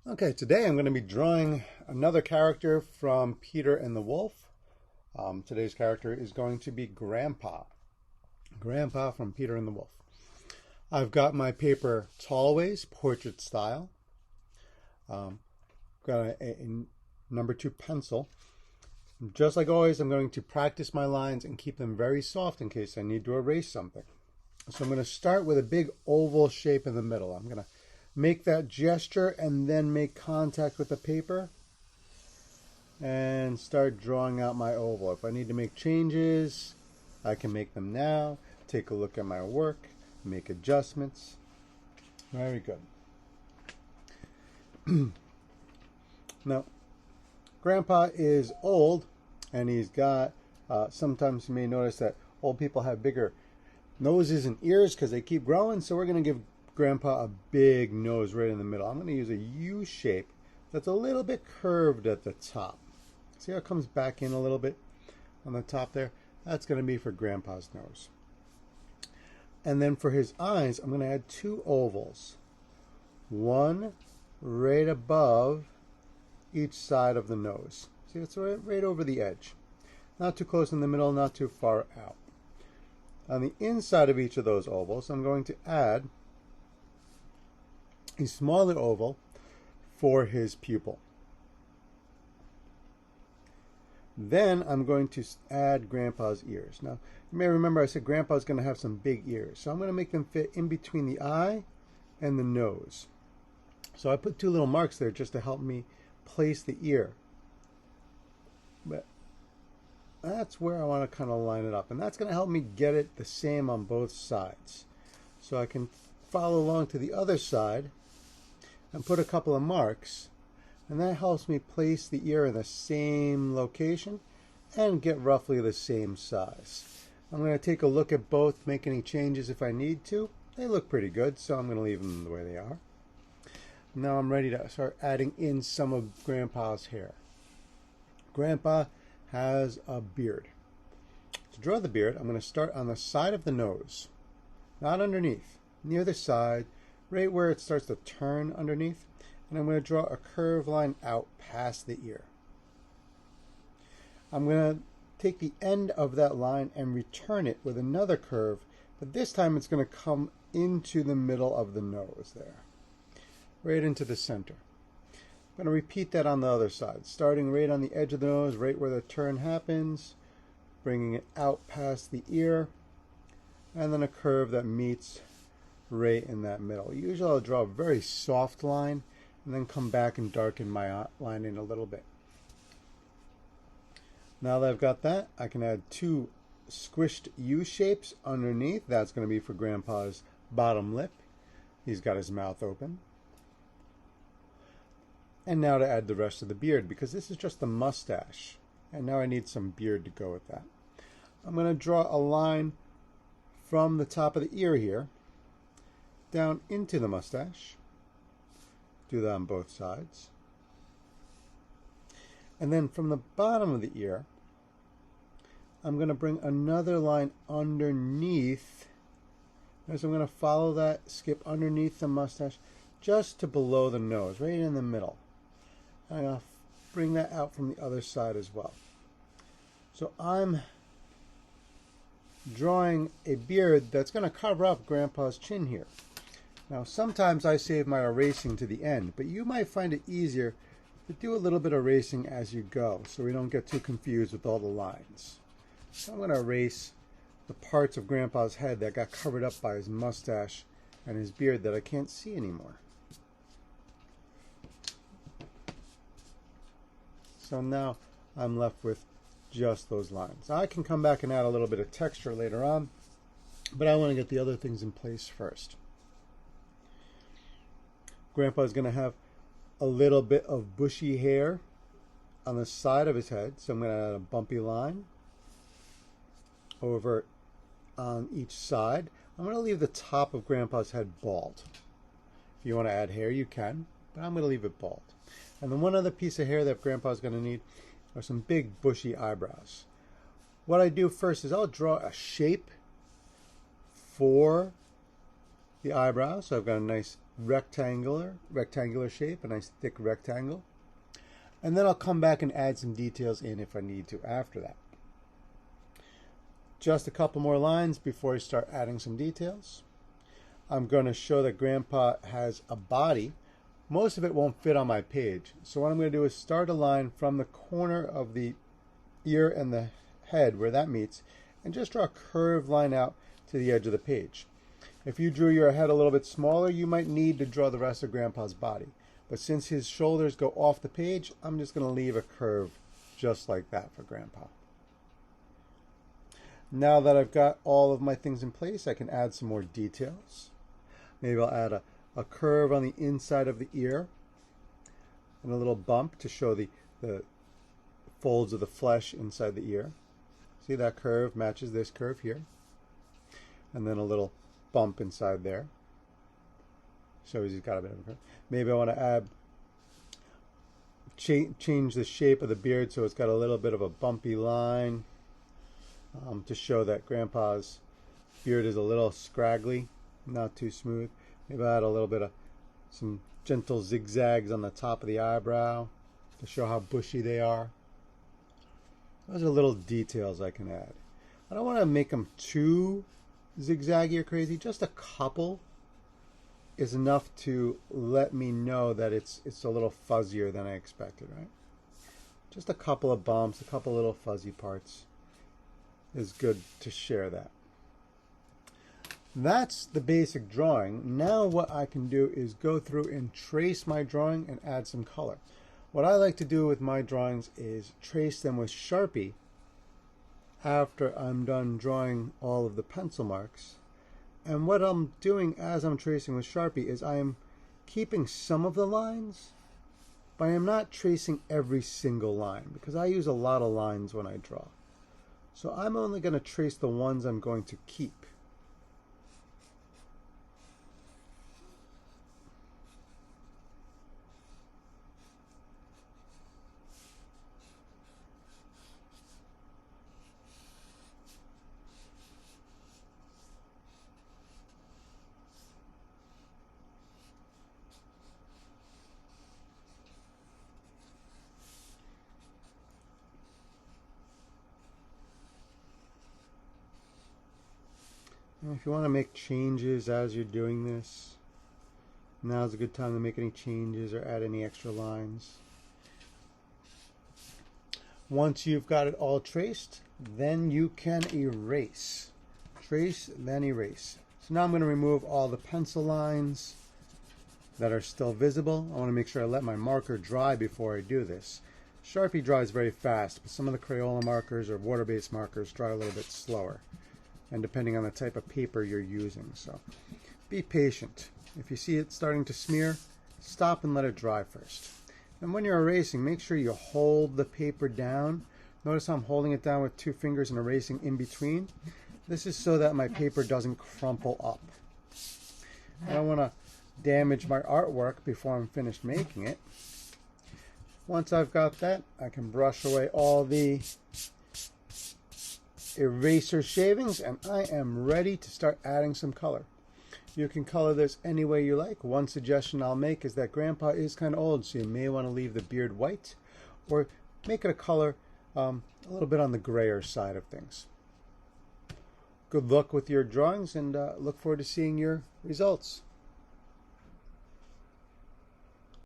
Okay, today I'm going to be drawing another character from Peter and the Wolf. Today's character is going to be Grandpa. Grandpa from Peter and the Wolf. I've got my paper Tallways portrait style. Got a number 2 pencil. Just like always, I'm going to practice my lines and keep them very soft in case I need to erase something. So I'm going to start with a big oval shape in the middle. I'm going to make that gesture and then make contact with the paper and start drawing out my oval. If I need to make changes, I can make them now. Take a look at my work, make adjustments. Very good. Now, Grandpa is old and he's got, sometimes you may notice that old people have bigger noses and ears because they keep growing, so we're going to give Grandpa a big nose right in the middle. I'm going to use a U shape that's a little bit curved at the top. See how it comes back in a little bit on the top there? That's going to be for Grandpa's nose. And then for his eyes, I'm going to add 2 ovals. One right above each side of the nose. See, it's right over the edge. Not too close in the middle, not too far out. On the inside of each of those ovals, I'm going to add a smaller oval for his pupil. Then I'm going to add Grandpa's ears. Now, you may remember I said Grandpa's going to have some big ears. So I'm going to make them fit in between the eye and the nose. So I put 2 little marks there just to help me place the ear. But that's where I want to kind of line it up. And that's going to help me get it the same on both sides. So I can follow along to the other side and put a couple of marks, and that helps me place the ear in the same location and get roughly the same size. I'm going to take a look at both, make any changes if I need to. They look pretty good, so I'm going to leave them the way they are. Now I'm ready to start adding in some of Grandpa's hair. Grandpa has a beard. To draw the beard, I'm going to start on the side of the nose, not underneath, near the side, right where it starts to turn underneath, and I'm going to draw a curved line out past the ear. I'm going to take the end of that line and return it with another curve, but this time it's going to come into the middle of the nose there, right into the center. I'm going to repeat that on the other side, starting right on the edge of the nose, right where the turn happens, bringing it out past the ear, and then a curve that meets right in that middle. Usually I'll draw a very soft line and then come back and darken my line in a little bit. Now that I've got that, I can add 2 squished U shapes underneath. That's going to be for Grandpa's bottom lip. He's got his mouth open. And now to add the rest of the beard, because this is just the mustache. And now I need some beard to go with that. I'm going to draw a line from the top of the ear here down into the mustache. Do that on both sides. And then from the bottom of the ear, I'm going to bring another line underneath. So I'm going to follow that, skip underneath the mustache, just to below the nose, right in the middle. I'm going to bring that out from the other side as well. So I'm drawing a beard that's going to cover up Grandpa's chin here. Now, sometimes I save my erasing to the end, but you might find it easier to do a little bit of erasing as you go so we don't get too confused with all the lines. So I'm going to erase the parts of Grandpa's head that got covered up by his mustache and his beard that I can't see anymore. So now I'm left with just those lines. I can come back and add a little bit of texture later on, but I want to get the other things in place first. Grandpa's going to have a little bit of bushy hair on the side of his head, so I'm going to add a bumpy line over on each side. I'm going to leave the top of Grandpa's head bald. If you want to add hair, you can, but I'm going to leave it bald. And then one other piece of hair that Grandpa's going to need are some big bushy eyebrows. What I do first is I'll draw a shape for the eyebrows. So I've got a nice rectangular shape, a nice thick rectangle. And then I'll come back and add some details in if I need to after that. Just a couple more lines before I start adding some details. I'm going to show that Grandpa has a body. Most of it won't fit on my page. So what I'm going to do is start a line from the corner of the ear and the head where that meets, and just draw a curved line out to the edge of the page. If you drew your head a little bit smaller, you might need to draw the rest of Grandpa's body. But since his shoulders go off the page, I'm just going to leave a curve just like that for Grandpa. Now that I've got all of my things in place, I can add some more details. Maybe I'll add a curve on the inside of the ear and a little bump to show the folds of the flesh inside the ear. See, that curve matches this curve here. And then a little bump inside there. Shows he's got a bit of a curve. Maybe I want to add, change the shape of the beard so it's got a little bit of a bumpy line to show that Grandpa's beard is a little scraggly, not too smooth. Maybe I'll add a little bit of some gentle zigzags on the top of the eyebrow to show how bushy they are. Those are little details I can add. I don't want to make them too zigzaggy or crazy. Just a couple is enough to let me know that it's a little fuzzier than I expected, right? Just a couple of bumps, a couple little fuzzy parts is good to share that. That's the basic drawing. Now what I can do is go through and trace my drawing and add some color. What I like to do with my drawings is trace them with Sharpie after I'm done drawing all of the pencil marks. And what I'm doing as I'm tracing with Sharpie is I am keeping some of the lines, but I am not tracing every single line because I use a lot of lines when I draw. So I'm only going to trace the ones I'm going to keep. And if you want to make changes as you're doing this, now's a good time to make any changes or add any extra lines. Once you've got it all traced, then you can erase. Trace, then erase. So now I'm going to remove all the pencil lines that are still visible. I want to make sure I let my marker dry before I do this. Sharpie dries very fast, but some of the Crayola markers or water-based markers dry a little bit slower, and depending on the type of paper you're using. So be patient. If you see it starting to smear, stop and let it dry first. And when you're erasing, make sure you hold the paper down. Notice how I'm holding it down with two fingers and erasing in between. This is so that my paper doesn't crumple up. I don't want to damage my artwork before I'm finished making it. Once I've got that, I can brush away all the eraser shavings, and I am ready to start adding some color. You can color this any way you like. One suggestion I'll make is that Grandpa is kind of old, so you may want to leave the beard white or make it a color a little bit on the grayer side of things. Good luck with your drawings, and look forward to seeing your results.